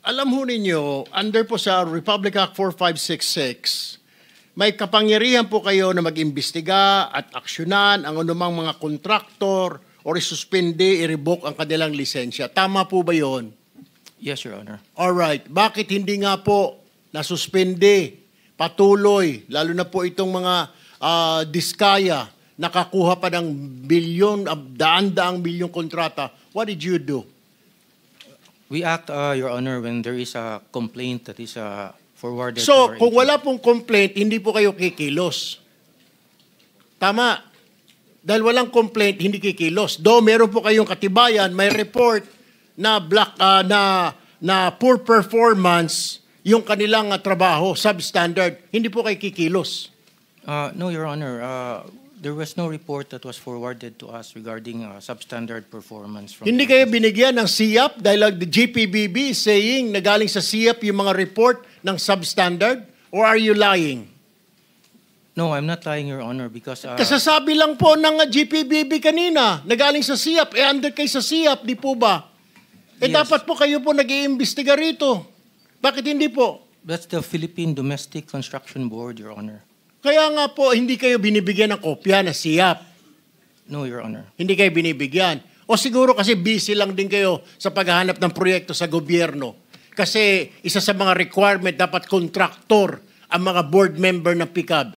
Alam ho ninyo, under po sa Republic Act 4566, may kapangyarihan po kayo na mag-imbestiga at aksyonan ang anumang mga kontraktor o isuspende, i-revoke ang kanilang lisensya. Tama po ba yon? Yes, Your Honor. Alright. Bakit hindi nga po nasuspende, patuloy, lalo na po itong mga diskaya, nakakuha pa ng bilyon, daan-daang bilyong kontrata? What did you do? We act, Your Honor, when there is a complaint that is forwarded. So, kung wala pong complaint, hindi po kayo kikilos. Tama. Dahil walang complaint, hindi kikilos. Though meron po kayong katibayan, may report na poor performance yung kanilang trabaho, substandard, hindi po kayo kikilos. No, Your Honor. There was no report that was forwarded to us regarding substandard performance. Hindi kayo binigyan ng SIAP dahil the GPBB is saying na galing sa SIAP yung mga report ng substandard? Or are you lying? No, I'm not lying, Your Honor, because... Kasasabi lang po ng GPBB kanina na galing sa SIAP. Under kayo sa SIAP, di po ba? Yes. Dapat po kayo po nag-iimbestiga rito. Bakit hindi po? That's the Philippine Domestic Construction Board, Your Honor. Kaya nga po, hindi kayo binibigyan ng kopya na SIAP. No, Your Honor. Hindi kayo binibigyan. O siguro kasi busy lang din kayo sa paghahanap ng proyekto sa gobyerno. Kasi isa sa mga requirement, dapat kontraktor ang mga board member ng PICAB.